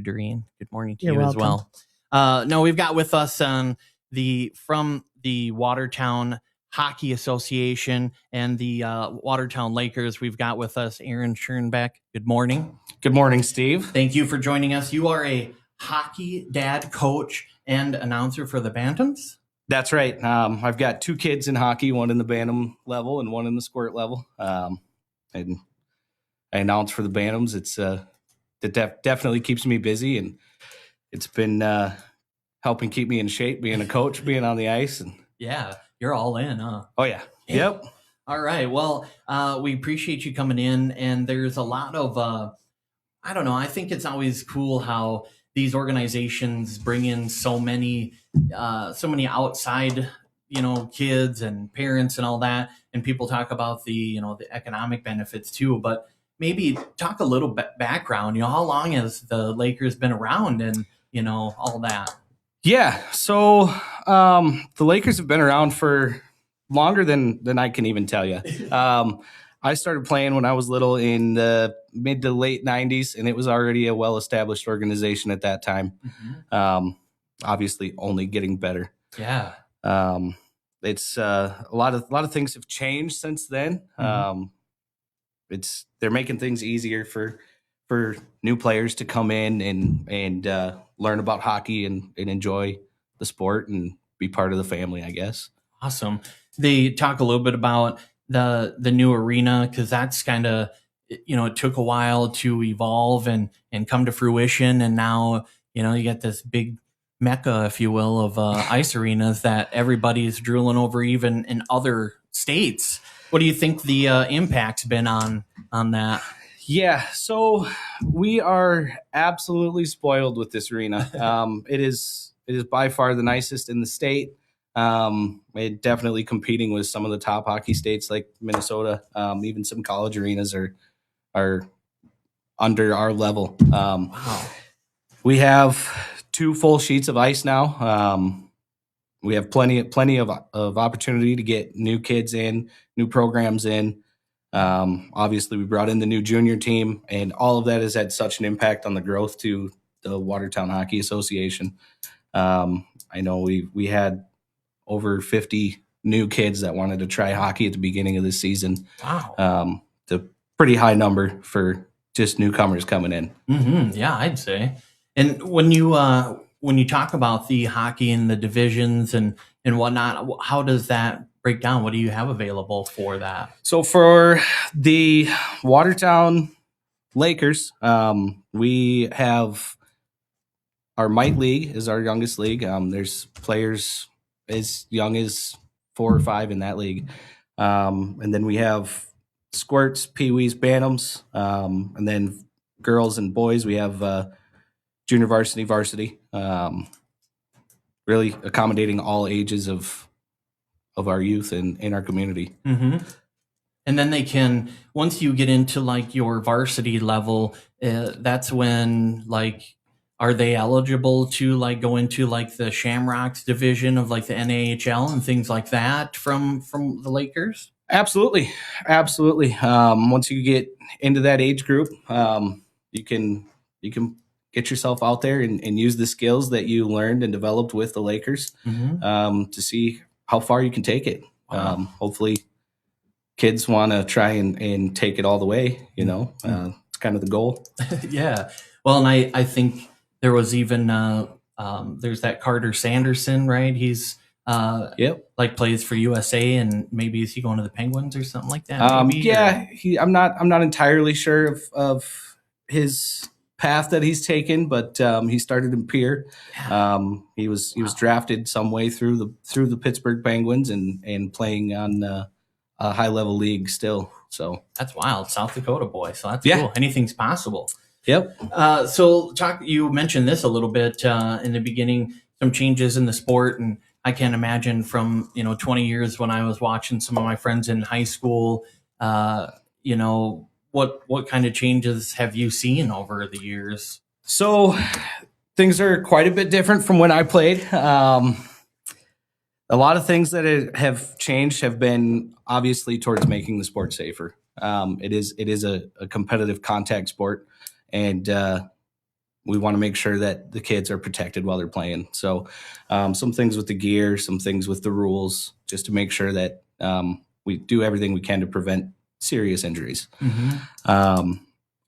you, Doreen. Good morning to You're you welcome. as well. No, we've got with us from the Watertown Hockey Association and the Watertown Lakers. We've got with us Aaron Schoenbeck. Good morning. Good morning, Steve. Thank you for joining us. You are a hockey dad, coach, and announcer for the Bantams. That's right. I've got two kids in hockey, one in the Bantam level and one in the squirt level. And I announce for the Bantams. It definitely keeps me busy, and it's been helping keep me in shape, being a coach, being on the ice. And yeah, you're all in, huh? Oh, yeah. Yep. All right. Well, we appreciate you coming in, and there's a lot of, I don't know, I think it's always cool how these organizations bring in so many outside, kids and parents and all that. And people talk about the economic benefits too, but maybe talk a little bit background, how long has the Lakers been around and, all that? Yeah. So the Lakers have been around for longer than I can even tell you. I started playing when I was little in the mid to late 90s, and it was already a well-established organization at that time. Mm-hmm. Obviously only getting better. Yeah. It's a lot of things have changed since then. Mm-hmm. They're making things easier for new players to come in and learn about hockey and enjoy the sport and be part of the family, I guess. Awesome. They talk a little bit about the new arena, because that's kind of, it took a while to evolve and come to fruition. And now, you get this big mecca, if you will, of ice arenas that everybody's drooling over, even in other states. What do you think the impact's been on that? Yeah, so we are absolutely spoiled with this arena. It is by far the nicest in the state. It definitely competing with some of the top hockey states like Minnesota. Even some college arenas are under our level. Wow. We have 2 full sheets of ice now. We have plenty of opportunity to get new kids in, new programs in. Obviously, we brought in the new junior team, and all of that has had such an impact on the growth to the Watertown Hockey Association. I know we had over 50 new kids that wanted to try hockey at the beginning of this season. Wow. It's a pretty high number for just newcomers coming in. Mm-hmm. Yeah, I'd say. And when you talk about the hockey and the divisions and whatnot, how does that break down? What do you have available for that? So for the Watertown Lakers, we have our Mite League is our youngest league. There's players as young as 4 or 5 in that league. And then we have squirts, peewees, bantams, and then girls and boys, we have junior varsity, really accommodating all ages of our youth in our community. Mm-hmm. And then they can, once you get into like your varsity level, that's when are they eligible to go into the Shamrocks division of the NHL and things like that from the Lakers? Absolutely. Once you get into that age group, you can get yourself out there and use the skills that you learned and developed with the Lakers, mm-hmm. To see how far you can take it. Wow. Hopefully kids want to try and take it all the way, mm-hmm. It's kind of the goal. Yeah. Well, and I think there was even, there's that Carter Sanderson, right? He's, plays for USA, and maybe is he going to the Penguins or something like that? I'm not entirely sure of his path that he's taken, but he started in Pierre. He was drafted some way through the Pittsburgh Penguins and playing on a high level league still. So that's wild, South Dakota boy. So that's cool. Anything's possible. Yep. So you mentioned this a little bit in the beginning, some changes in the sport, and I can't imagine from 20 years when I was watching some of my friends in high school, what kind of changes have you seen over the years? So things are quite a bit different from when I played. A lot of things that have changed have been obviously towards making the sport safer. It is a competitive contact sport, and we want to make sure that the kids are protected while they're playing. So some things with the gear, some things with the rules, just to make sure that we do everything we can to prevent serious injuries.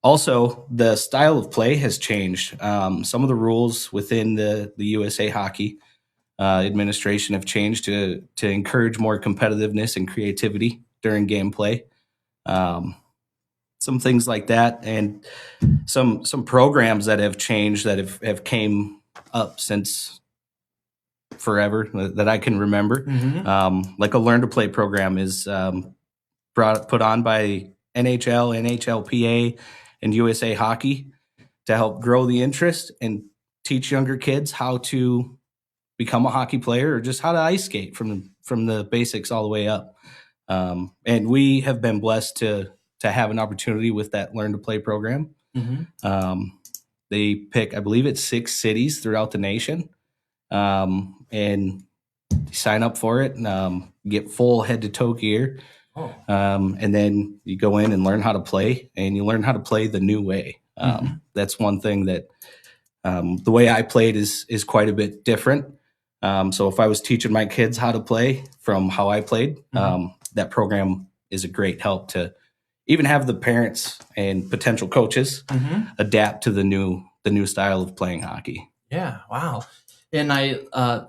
Also, the style of play has changed. Some of the rules within the USA Hockey administration have changed to encourage more competitiveness and creativity during gameplay. Some things like that, and some programs that have changed that have came up since forever that I can remember. Like a learn to play program is put on by NHL, NHLPA, and USA Hockey to help grow the interest and teach younger kids how to become a hockey player or just how to ice skate from the basics all the way up. And we have been blessed to have an opportunity with that Learn to Play program. They pick, I believe it's 6 cities throughout the nation, and you sign up for it and get full head to toe gear. And then you go in and learn how to play, and you learn how to play the new way. That's one thing that the way I played is quite a bit different. So if I was teaching my kids how to play from how I played, that program is a great help to even have the parents and potential coaches adapt to the new style of playing hockey. Yeah, wow. And I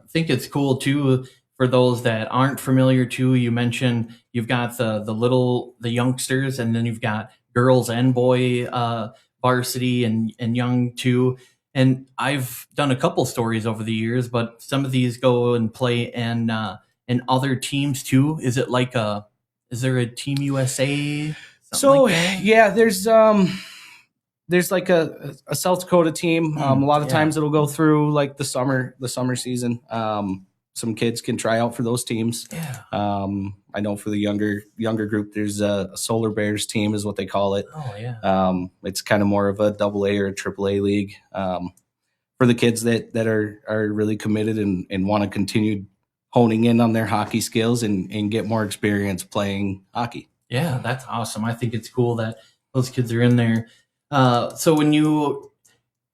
think it's cool too for those that aren't familiar too. You mentioned you've got the youngsters, and then you've got girls and boy varsity and young too. And I've done a couple stories over the years, but some of these go and play in other teams too. Is there a Team USA? So like that? yeah, there's like a South Dakota team. A lot of times it'll go through like the summer season. Some kids can try out for those teams. I know for the younger group, there's a Solar Bears team is what they call it. It's kind of more of a AA or a AAA league for the kids that are really committed and want to continue honing in on their hockey skills and get more experience playing hockey. Yeah, that's awesome. I think it's cool that those kids are in there. So when you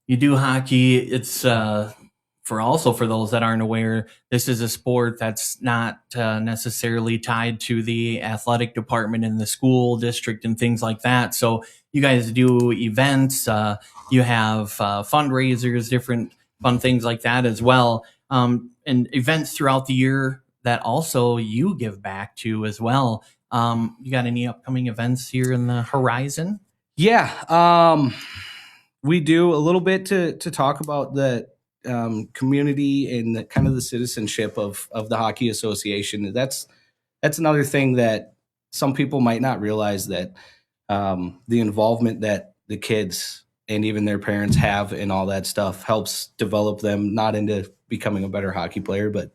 do hockey, it's for those that aren't aware, this is a sport that's not necessarily tied to the athletic department in the school district and things like that. So you guys do events, you have fundraisers, different fun things like that as well, and events throughout the year that also you give back to as well. You got any upcoming events here in the horizon? Yeah, we do a little bit to talk about the community and the kind of the citizenship of the Hockey Association. That's another thing that some people might not realize, that the involvement that the kids and even their parents have in all that stuff helps develop them not into becoming a better hockey player, but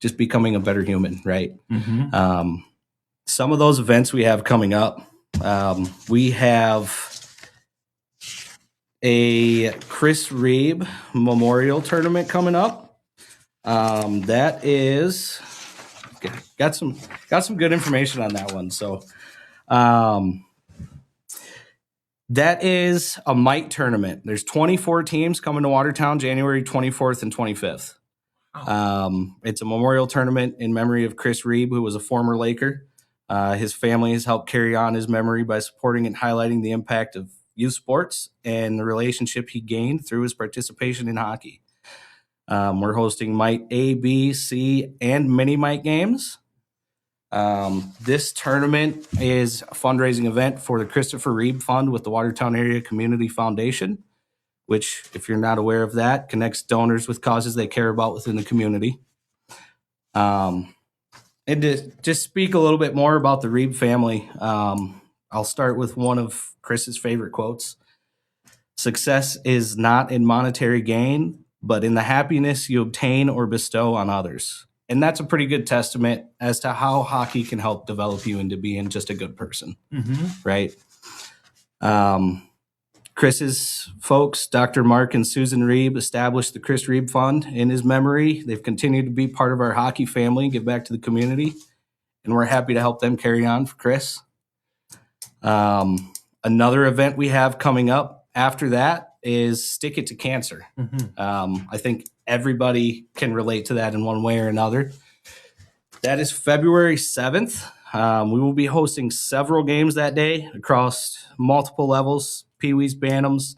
just becoming a better human, right? Some of those events we have coming up, we have a Chris Reeb Memorial Tournament coming up. That is got some good information on that one. So that is a mite tournament. There's 24 teams coming to Watertown January 24th and 25th. It's a memorial tournament in memory of Chris Reeb, who was a former Laker. His family has helped carry on his memory by supporting and highlighting the impact of youth sports and the relationship he gained through his participation in hockey. We're hosting Mite A, B, C, and mini Mite games. This tournament is a fundraising event for the Christopher Reeb Fund with the Watertown Area Community Foundation, which, if you're not aware of that, connects donors with causes they care about within the community. And to just speak a little bit more about the Reeb family, I'll start with one of Chris's favorite quotes. "Success is not in monetary gain, but in the happiness you obtain or bestow on others." And that's a pretty good testament as to how hockey can help develop you into being just a good person, right? Chris's folks, Dr. Mark and Susan Reeb, established the Chris Reeb Fund in his memory. They've continued to be part of our hockey family, give back to the community, and we're happy to help them carry on for Chris. Another event we have coming up after that is Stick It to Cancer. Mm-hmm. I think everybody can relate to that in one way or another. That is February 7th. We will be hosting several games that day across multiple levels, Pee-wees, Bantams,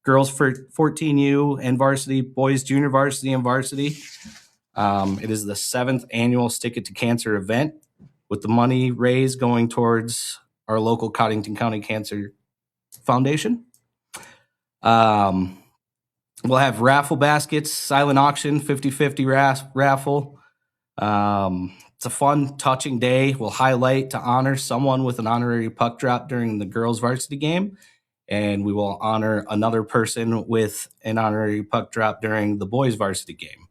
girls for 14U and varsity, boys junior varsity and varsity. It is the 7th annual Stick It to Cancer event, with the money raised going towards our local Coddington County Cancer Foundation. We'll have raffle baskets, silent auction, 50-50 raffle. It's a fun, touching day. We'll highlight to honor someone with an honorary puck drop during the girls' varsity game, and we will honor another person with an honorary puck drop during the boys' varsity game.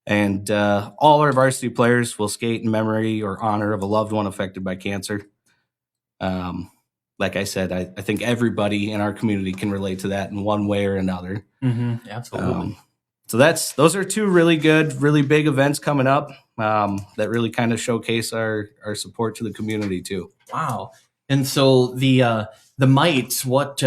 And all our varsity players will skate in memory or honor of a loved one affected by cancer. Like I said, I think everybody in our community can relate to that in one way or another. Mm-hmm. Absolutely. So those are two really good, really big events coming up that really kind of showcase our support to the community too. Wow. And so the mites, what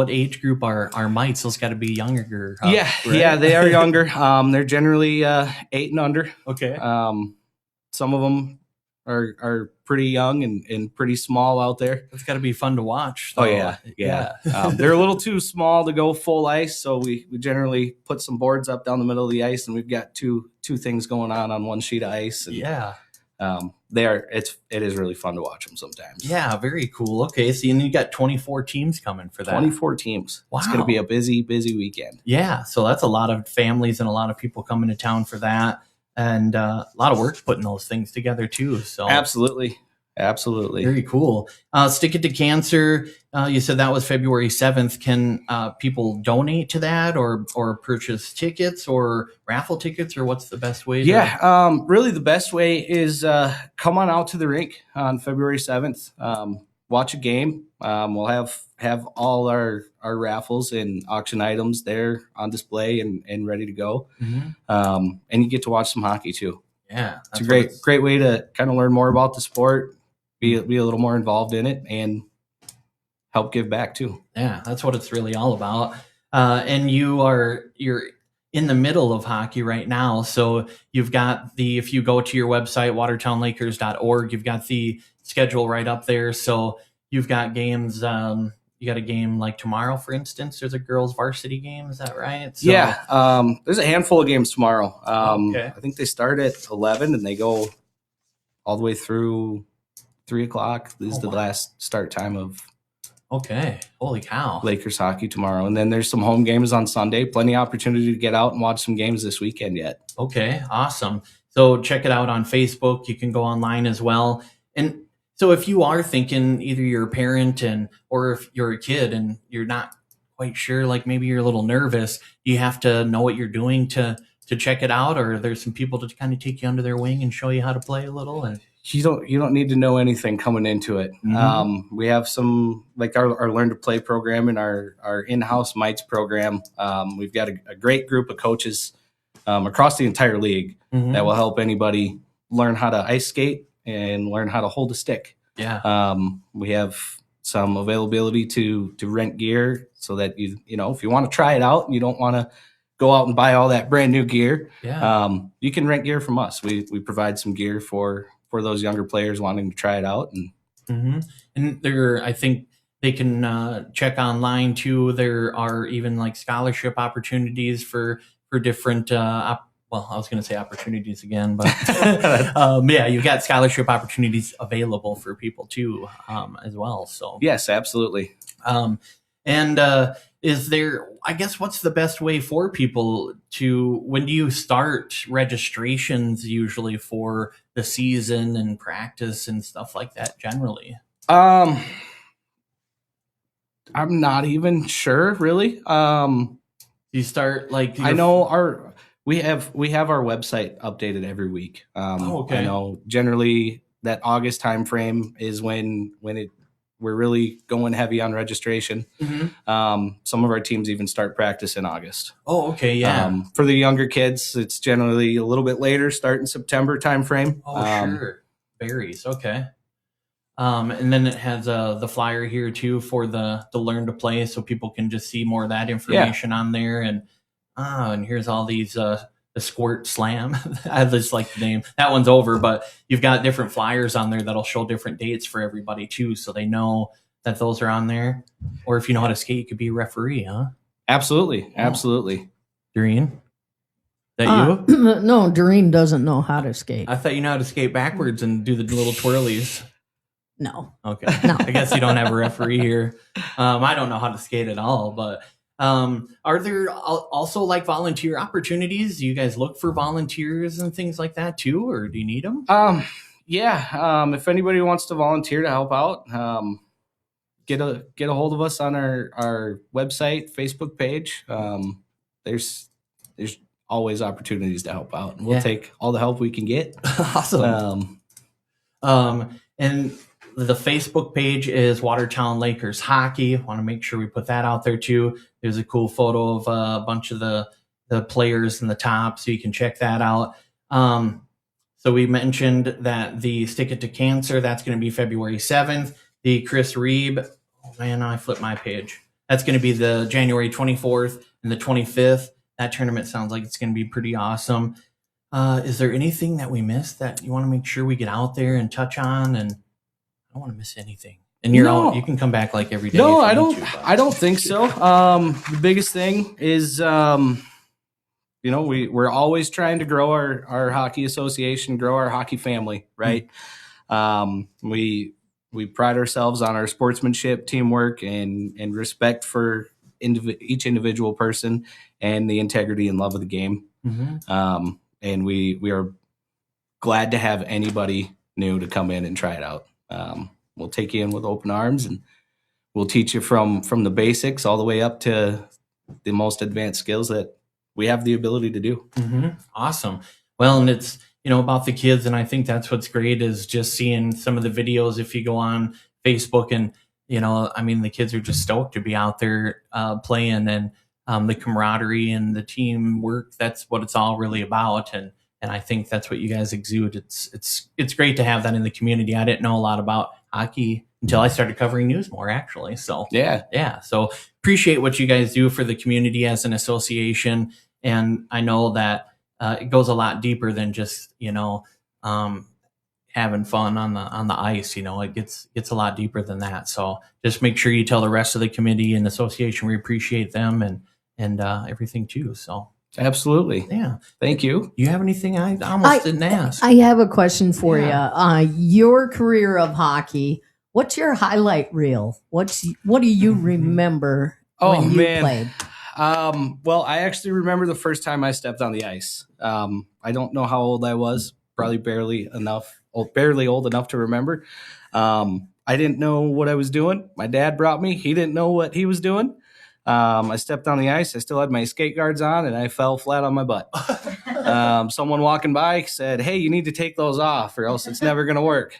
age group are mites? Those got to be younger. Yeah, right? Yeah, they are younger. They're generally 8 and under. Okay. Some of them are pretty young and pretty small out there. It's got to be fun to watch. So. Oh yeah. They're a little too small to go full ice, so we generally put some boards up down the middle of the ice, and we've got two things going on one sheet of ice. And, it is really fun to watch them sometimes. Yeah, very cool. Okay, so you got 24 teams coming for that. 24 teams. Wow. It's going to be a busy weekend. Yeah, so that's a lot of families and a lot of people coming to town for that. And a lot of work putting those things together too. So absolutely, very cool. Stick It to Cancer. You said that was February 7th. Can people donate to that, or purchase tickets, or raffle tickets, or what's the best way? Really the best way is come on out to the rink on February 7th. Watch a game. We'll have all our raffles and auction items there on display and ready to go. Mm-hmm. And you get to watch some hockey too. Yeah, it's a great way to kind of learn more about the sport, be a little more involved in it, and help give back too. Yeah, that's what it's really all about. And you're in the middle of hockey right now, so you've got if you go to your website watertownlakers.org, you've got the schedule right up there. So you've got games. You got a game like tomorrow, for instance. There's a girls' varsity game. Is that right? So, yeah. There's a handful of games tomorrow. Okay. I think they start at 11 and they go all the way through 3 o'clock. This is the last start time of. Okay. Holy cow. Lakers hockey tomorrow. And then there's some home games on Sunday. Plenty of opportunity to get out and watch some games this weekend yet. Okay. Awesome. So check it out on Facebook. You can go online as well. And so if you are thinking, either you're a parent or if you're a kid and you're not quite sure, like maybe you're a little nervous, you have to know what you're doing to check it out, or there's some people to kind of take you under their wing and show you how to play a little. And you don't need to know anything coming into it. Mm-hmm. We have some, like our Learn to Play program and our in-house mites program. We've got a great group of coaches across the entire league Mm-hmm. that will help anybody learn how to ice skate and learn how to hold a stick. Yeah. We have some availability to rent gear so that if you want to try it out and you don't want to go out and buy all that brand new gear, you can rent gear from us. We provide some gear for those younger players wanting to try it out. And I think they can check online too. There are even like scholarship opportunities for different I was going to say opportunities again, but you've got scholarship opportunities available for people too, as well. So yes, absolutely. Is there, I guess, what's the best way for people when do you start registrations usually for the season and practice and stuff like that generally? I'm not even sure really. You start I know we have our website updated every week. Okay. I know generally that August time frame is when we're really going heavy on registration. Mm-hmm. Some of our teams even start practice in August. Oh, okay, yeah. For the younger kids, it's generally a little bit later, start in September time frame. Oh, sure. Varies. Okay. And then it has the flyer here too for the learn to play, so people can just see more of that information on there. And here's all these the Squirt Slam. I just like the name. That one's over, but you've got different flyers on there that'll show different dates for everybody too, so they know that those are on there. Or if you know how to skate, you could be a referee, huh? Absolutely. Doreen? That you? No, Doreen doesn't know how to skate. I thought you know how to skate backwards and do the little twirlies. No. Okay. No. I guess you don't have a referee here. I don't know how to skate at all, but are there also like volunteer opportunities? Do you guys look for volunteers and things like that too, or do you need them? If anybody wants to volunteer to help out, get a hold of us on our website, Facebook page. There's always opportunities to help out, and we'll take all the help we can get. Awesome. And the Facebook page is Watertown Lakers Hockey. Want to make sure we put that out there too. There's a cool photo of a bunch of the players in the top, so you can check that out. So we mentioned that the Stick It to Cancer, that's going to be February 7th. The Chris Reeb, oh man, I flipped my page. That's going to be the January 24th and the 25th. That tournament sounds like it's going to be pretty awesome. Is there anything that we missed that you want to make sure we get out there and touch on? And I don't want to miss anything. And you can come back like every day. No, I don't think so. The biggest thing is, we're always trying to grow our hockey association, grow our hockey family, right? We pride ourselves on our sportsmanship, teamwork, and respect for each individual person, and the integrity and love of the game. Mm-hmm. And we are glad to have anybody new to come in and try it out. We'll take you in with open arms, and we'll teach you from the basics all the way up to the most advanced skills that we have the ability to do. Mm-hmm. Awesome. Well, and it's, about the kids. And I think that's what's great is just seeing some of the videos. If you go on Facebook and, the kids are just stoked to be out there playing, and the camaraderie and the teamwork. That's what it's all really about. And I think that's what you guys exude. It's great to have that in the community. I didn't know a lot about hockey until I started covering news more, actually. So yeah. So appreciate what you guys do for the community as an association. And I know that it goes a lot deeper than just, having fun on the ice. It gets a lot deeper than that. So just make sure you tell the rest of the committee and association we appreciate them and everything too. So absolutely. Yeah. Thank you. You have anything? I almost didn't ask. I have a question for you. Your career of hockey, what's your highlight reel? What do you remember when you played? Well, I actually remember the first time I stepped on the ice. I don't know how old I was, probably barely old enough to remember. I didn't know what I was doing. My dad brought me. He didn't know what he was doing. I stepped on the ice. I still had my skate guards on, and I fell flat on my butt. Someone walking by said, "Hey, you need to take those off, or else it's never going to work."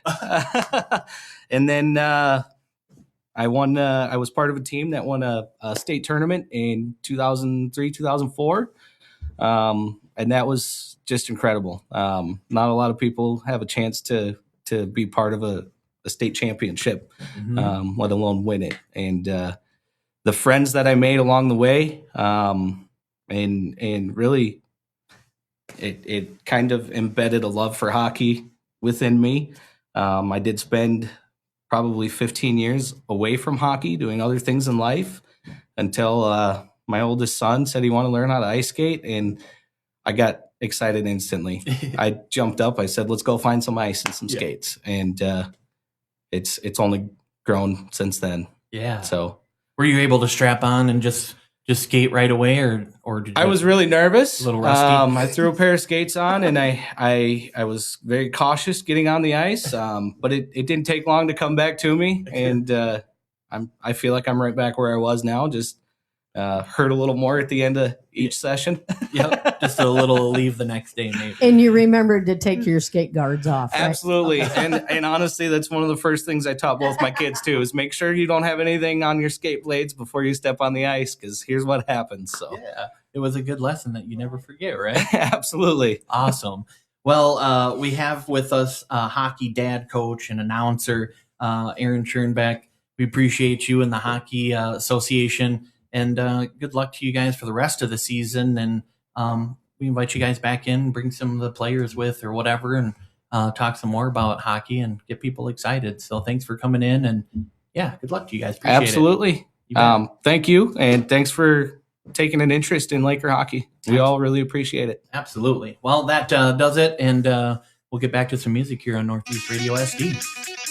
And then I won. I was part of a team that won a state tournament in 2003, 2004, and that was just incredible. Not a lot of people have a chance to be part of a state championship, let alone win it. And the friends that I made along the way, and really, it kind of embedded a love for hockey within me. I did spend probably 15 years away from hockey, doing other things in life, until my oldest son said he wanted to learn how to ice skate, and I got excited instantly. I jumped up. I said, "Let's go find some ice and some skates," and it's only grown since then. Yeah. So, were you able to strap on and just skate right away, or did you I was really nervous. A little rusty. I threw a pair of skates on, and I was very cautious getting on the ice. But it didn't take long to come back to me, and I feel like I'm right back where I was now. Just hurt a little more at the end of each session. Yep, just a little leave the next day, maybe. And you remembered to take your skate guards off, right? Absolutely. And honestly, that's one of the first things I taught both my kids too, is make sure you don't have anything on your skate blades before you step on the ice, because here's what happens. So yeah, it was a good lesson that you never forget, right? Absolutely. Awesome. Well, we have with us a hockey dad coach and announcer, Aaron Schoenbeck. We appreciate you and the Hockey Association, and good luck to you guys for the rest of the season. And we invite you guys back in, bring some of the players with or whatever, and talk some more about hockey and get people excited. So thanks for coming in, and good luck to you guys. Appreciate Absolutely. it. Thank you, and thanks for taking an interest in Laker hockey. We all really appreciate it. Absolutely. Well, that does it, and we'll get back to some music here on Northeast Radio SD.